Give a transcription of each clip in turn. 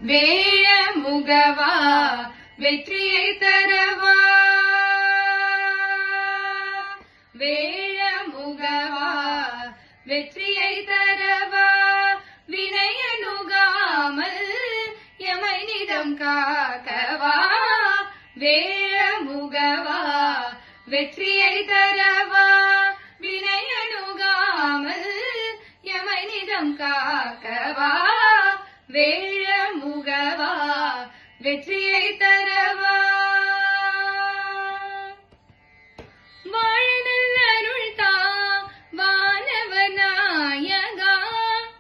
வேழ முகவா வெற்றியை தரவா வேழ முகவா வெற்றியை தரவா வினையனுகாமல் எமை நிதம் காக்கவா வேழ முகவா வெற்றியை தரவா வினையனுகாமல் எமை நிதம் காக்கவா வேழ முகவா வெற்றியை தரவா வாழநல் அருள்தா வானவநாயகா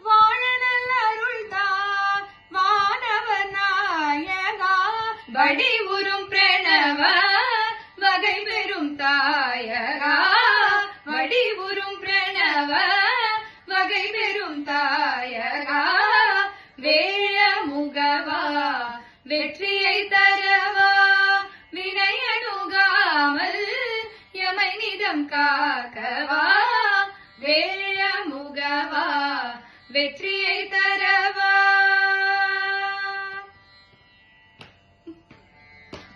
வாழநல் அருள்தா வானவநாயகா வடி உறும் பிரணவ வகை பெறும் தாயகா வடி உறும் பிரணவ வகை பெறும் தாயகா வேழ முகவா வெற்றியை தரவா வினையனுகாமல் எமை நிதம் காக்கவா வேழ முகவா வெற்றியை தரவா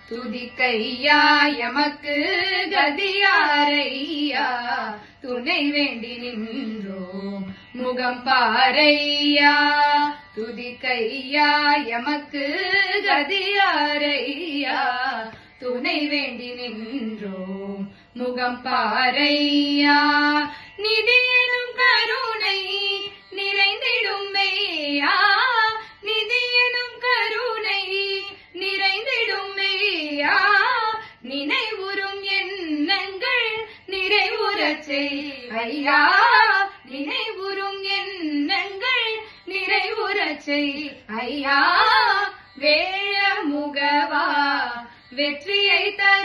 துதிக்கையா எமக்கு கதியாரையா துணை வேண்டி நின்றோம் முகம் பாரையா துதிக்கையா எமக்கு கதியாரையா துணை வேண்டி நின்றோம் முகம் பாரையா நிதியனும் கருணை நிறைந்திடும் மெய்யா நிதியனும் கருணை நிறைந்திடும் மெய்யா நினைவுறும் எண்ணங்கள் நிறைவுறச் செய்யா நினைவுறும் எண்ணங்கள் நிறைவுறச் செய்யா வேழ முகவா வெற்றியை தர